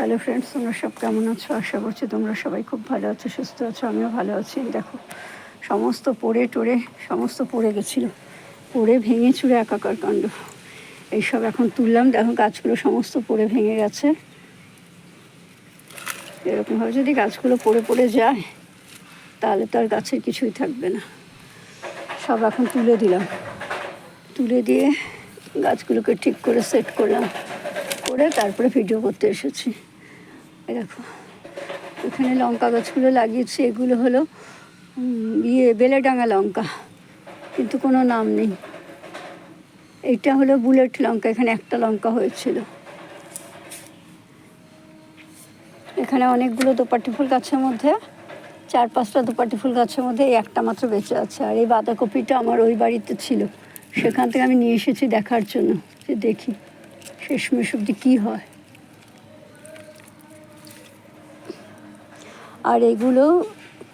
Hello friends, তোমরা সব কেমন আছো? আশা করছি তোমরা সবাই খুব ভালো আছো, সুস্থ আছো। আমিও ভালো আছি। দেখো, সমস্ত সমস্ত পড়ে গেছিলো, পড়ে ভেঙে চুরে একাকার কাণ্ড। এইসব এখন তুললাম। দেখো, গাছগুলো সমস্ত পড়ে ভেঙে গেছে। এরকমভাবে যদি গাছগুলো পড়ে যায় তাহলে তো আর গাছের কিছুই থাকবে না। সব এখন তুলে দিলাম, তুলে দিয়ে গাছগুলোকে ঠিক করে সেট করলাম, করে তারপরে ভিডিও করতে এসেছি। দেখো, এখানে লঙ্কা গাছগুলো লাগিয়েছি। এগুলো হলো বেলেডাঙা লঙ্কা, কিন্তু কোনো নাম নেই। এইটা হলো বুলেট লঙ্কা। এখানে একটা লঙ্কা হয়েছিল। এখানে অনেকগুলো দোপাটি ফুল গাছের মধ্যে, 4-5টা দোপাটি ফুল গাছের মধ্যে এই একটা মাত্র বেঁচে আছে। আর এই বাঁধাকপিটা আমার ওই বাড়িতে ছিল, সেখান থেকে আমি নিয়ে এসেছি দেখার জন্য, যে দেখি শেষমেশ অবধি কী হয়। আর এগুলো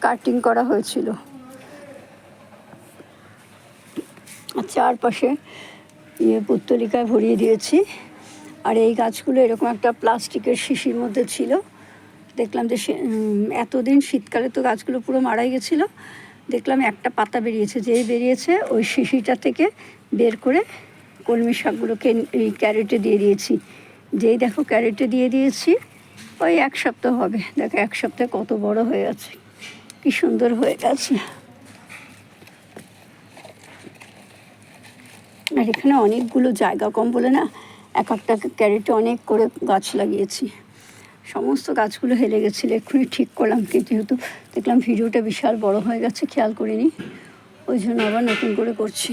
কাটিং করা হয়েছিল। চারপাশে পুত্তলিকায় ভরিয়ে দিয়েছি। আর এই গাছগুলো এরকম একটা প্লাস্টিকের শিশির মধ্যে ছিল। দেখলাম যে এতদিন শীতকালে তো গাছগুলো পুরো মারাই গেছিলো। দেখলাম একটা পাতা বেরিয়েছে, যেই বেরিয়েছে ওই শিশিটা থেকে বের করে কলমি শাকগুলোকে এই ক্যারেটে দিয়ে দিয়েছি। যেই দেখো ক্যারেটে দিয়ে দিয়েছি, ওই 1 সপ্তাহ হবে। দেখো 1 সপ্তাহে কত বড় হয়ে গেছে, কি সুন্দর হয়ে গেছে। আর এখানে অনেকগুলো জায়গা কম বলে না, এক একটা ক্যারেটে অনেক করে গাছ লাগিয়েছি। সমস্ত গাছগুলো হেলে গেছিলো, এক্ষুনি ঠিক করলাম। কিন্তু যেহেতু দেখলাম ভিডিওটা বিশাল বড় হয়ে গেছে, খেয়াল করিনি, ওই জন্য আবার নতুন করে করছি।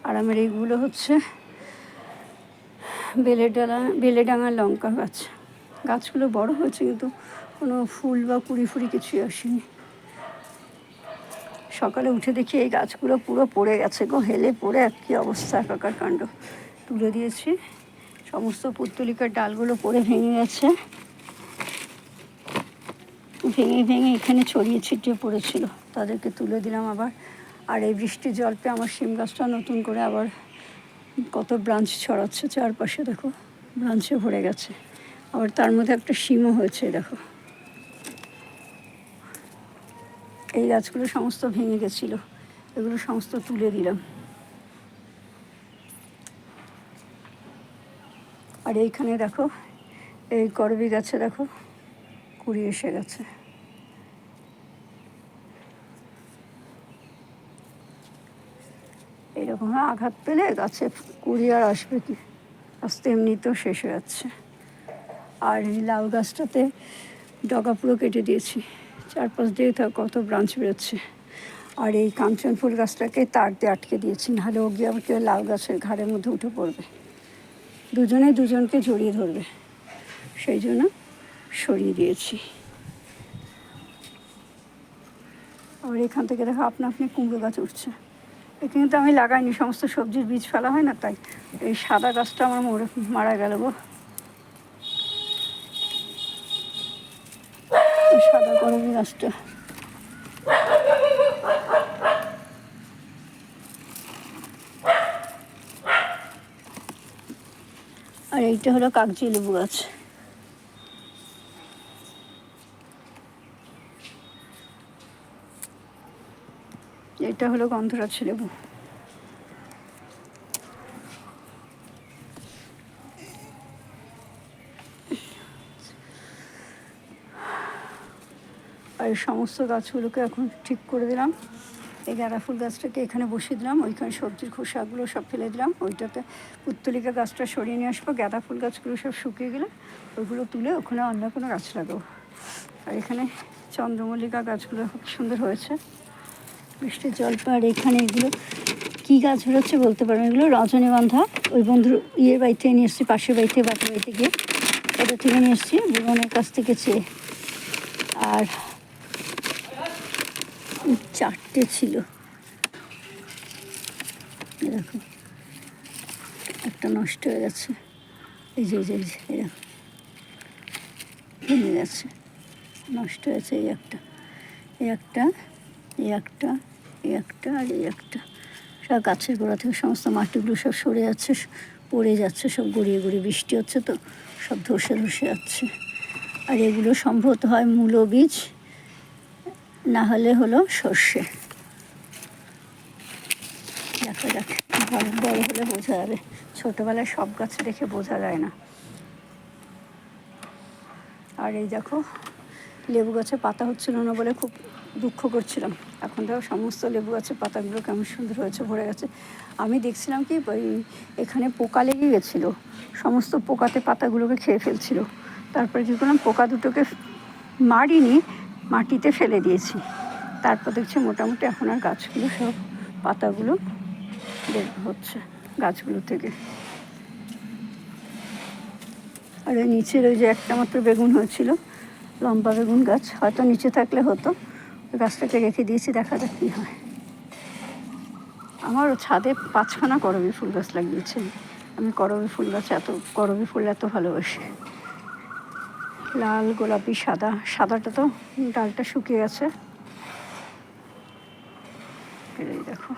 আর আমার এইগুলো হচ্ছে বেলেডাঙা লঙ্কা গাছ। গাছগুলো বড় হয়েছে, কিন্তু কোনো ফুল বা কুড়ি কিছুই আসেনি। সকালে উঠে দেখি এই গাছগুলো পুরো পড়ে গেছে গো, হেলে পড়ে কী অবস্থা, একাকার কাণ্ড। তুলে দিয়েছি। সমস্ত পুত্তলিকার ডালগুলো পড়ে ভেঙে গেছে, ভেঙে এখানে ছড়িয়ে ছিটিয়ে পড়েছিল, তাদেরকে তুলে দিলাম আবার। আর এই বৃষ্টির জল পেয়ে আমার শিম গাছটা নতুন করে আবার কত ব্রাঞ্চ ছড়াচ্ছে চারপাশে। দেখো, ব্রাঞ্চে ভরে গেছে। আবার তার মধ্যে একটা শিমও হয়েছে। দেখো, এই গাছগুলো সমস্ত ভেঙে গেছিলো, এগুলো সমস্ত তুলে দিলাম। আর এইখানে দেখো, এই করবি গাছে দেখো কুড়ি এসে গেছে। এরকম আঘাত পেলে গাছে কুড়ি আর আসবে কি, আস্তে এমনিতেও শেষ হয়ে যাচ্ছে। আর এই লাউ গাছটাতে ডগা পুরো কেটে দিয়েছি, 4-5 দিয়ে কত ব্রাঞ্চ বেরোচ্ছে। আর এই কাঞ্চন ফুল গাছটাকে তার দিয়ে আটকে দিয়েছি, নাহলে ও গিয়ে আবার কেউ লাউ গাছের ঘাড়ের মধ্যে উঠে পড়বে, দুজনকে জড়িয়ে ধরবে, সেই জন্য সরিয়ে দিয়েছি। আর এখান থেকে দেখো আপনা আপনি কুমড়ো গাছ উঠছে। এখানে তো আমি লাগাইনি, সমস্ত সবজির বীজ ফেলা হয় না, তাই এই সাদা গাছটা আমার মারা গেল গো, সাদা করবি গাছটা। আর এইটা হলো কাগজি লেবু গাছ। এটা হলো গন্ধরাজ লেবু। আর এই সমস্ত গাছগুলোকে এখন ঠিক করে দিলাম। এই গাঁদা ফুল গাছটাকে এখানে বসিয়ে দিলাম, ওইখানে সবজির খোসাগুলো সব ফেলে দিলাম। ওইটাতে পুত্তলিকা গাছটা সরিয়ে নিয়ে আসবো। গাঁদা ফুল গাছগুলো সব শুকিয়ে গেলে ওইগুলো তুলে ওখানে অন্য কোনো গাছ লাগাবো। আর এখানে চন্দ্রমল্লিকা গাছগুলো খুব সুন্দর হয়েছে, বৃষ্টির জল পায়। আর এখানে এগুলো কী গাছ বেরোচ্ছে বলতে পারেন, এগুলো রজনীগন্ধা। ওই বন্ধুর বাড়িতে নিয়ে এসেছি, পাশের বাড়িতে, বাপের বাড়িতে গিয়ে ওদের থেকে নিয়ে এসেছি, জীবনের কাছ থেকে চেয়ে। আর 4টে ছিল, দেখো একটা নষ্ট হয়ে গেছে। এই যে এরকম ভেঙে গেছে, নষ্ট হয়েছে। এই একটা আর এই একটা। সব গাছের গোড়া থেকে সমস্ত মাটিগুলো সব সরে যাচ্ছে, পড়ে যাচ্ছে, সব গড়িয়ে গড়িয়ে, বৃষ্টি হচ্ছে তো সব ধসে ধসে যাচ্ছে। আর এগুলো সম্ভবত হয় মূলো বীজ, না হলে হলো সর্ষে। দেখা যাক, বড় হলে বোঝা যাবে। ছোটোবেলায় সব গাছ দেখে বোঝা যায় না। আর এই দেখো, লেবু গাছে পাতা হচ্ছিল না বলে খুব দুঃখ করছিলাম। এখন দেখো সমস্ত লেবু গাছের পাতাগুলো কেমন সুন্দর হয়েছে, ভরে গেছে। আমি দেখছিলাম কি এখানে পোকা লেগে গেছিলো, সমস্ত পোকাতে পাতাগুলোকে খেয়ে ফেলছিল। তারপরে কী করলাম, পোকা দুটোকে মারিনি, মাটিতে ফেলে দিয়েছি। তারপর দেখছি মোটামুটি এখন আর গাছগুলো সব পাতাগুলো বের হচ্ছে গাছগুলো থেকে। আর ওই নিচের ওই যে একটা মাত্র বেগুন হয়েছিল, লম্বা বেগুন গাছ, হয়তো নিচে থাকলে হতো, গাছটাকে রেখে দিয়েছি, দেখা যাক কী হয়। আমারও ছাদে 5খানা করবী ফুল গাছ লাগিয়েছে। আমি করবী ফুল গাছ করবী ফুল এত ভালোবাসি। লাল, গোলাপি, সাদা। সাদাটা তো ডালটা শুকিয়ে গেছে। এই দেখো,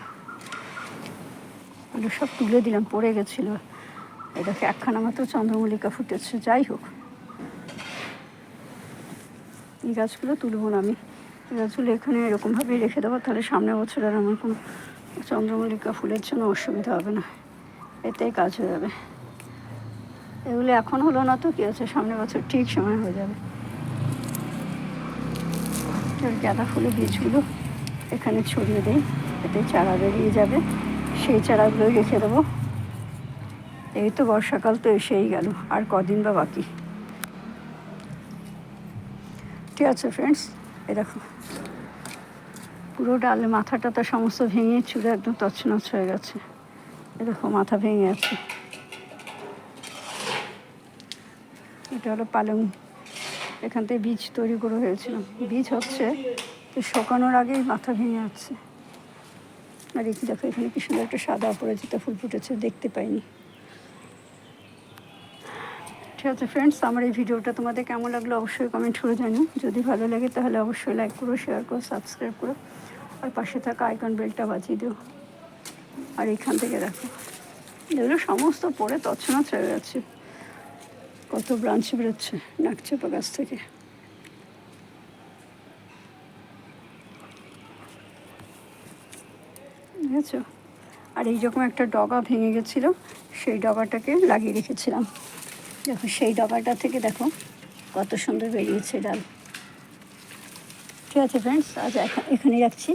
ওগুলো সব তুলে দিলাম, পড়ে গেছিলো। এই দেখো একখানা মাত্র চন্দ্রমল্লিকা ফুটেছে। যাই হোক, এই গাছগুলো তুলবো না আমি, এই গাছগুলো এখানে এরকমভাবেই রেখে দেবো, তাহলে সামনের বছর আর আমার কোনো চন্দ্রমল্লিকা ফুলের জন্য অসুবিধা হবে না, এতেই কাজ হয়ে যাবে। এগুলো এখন হলো না তো কী আছে, সামনের বছর ঠিক সময় হয়ে যাবে। গাঁদা ফুলের বীজগুলো এখানে ছড়িয়ে দিই, এতে চারা বেরিয়ে যাবে, সেই চারাগুলোই রেখে দেবো। এই তো বর্ষাকাল তো এসেই গেল, আর কদিন বা বাকি। ঠিক আছে ফ্রেন্ডস, এ দেখো পুরো ডালে মাথাটা তো সমস্ত ভেঙে চুলে একদম তছনছ হয়ে গেছে। এ দেখো মাথা ভেঙে আছে। এটা হলো পালং, এখান থেকে বীজ তৈরি করে হয়েছিল, বীজ হচ্ছে তো শুকানোর আগেই মাথা ভেঙে যাচ্ছে। আর এই দেখো এখানে কি সুন্দর একটা সাদা অপরাজিতা ফুল ফুটেছে, দেখতে পাইনি। ঠিক আছে ফ্রেন্ডস, আমার এই ভিডিওটা তোমাদের কেমন লাগলো অবশ্যই কমেন্ট করে জানিও। যদি ভালো লাগে তাহলে অবশ্যই লাইক করো, শেয়ার করো, সাবস্ক্রাইব করো, আর পাশে থাকা আইকন বেলটা বাজিয়ে দিও। আর এখান থেকে দেখো এগুলো সমস্ত পড়ে তছনছ হয়ে যাচ্ছে, কত ব্রাঞ্চ বেরোচ্ছে নাকচাপা গাছ থেকে। বুঝেছো? আর এইরকম একটা ডগা ভেঙে গেছিলো, সেই ডগাটাকে লাগিয়ে রেখেছিলাম। দেখো সেই ডগাটা থেকে দেখো কত সুন্দর বেরিয়েছে ডাল। ঠিক আছে ফ্রেন্ডস, আজ এখানেই রাখছি।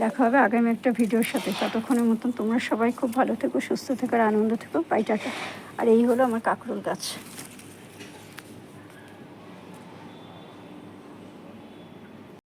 দেখা হবে আগামী একটা ভিডিওর সাথে। ততক্ষণের মতন তোমরা সবাই খুব ভালো থেকো, সুস্থ থেকো, আর আনন্দ থেকো। By, tata. আর এই হলো আমার কাঁকরোল গাছ।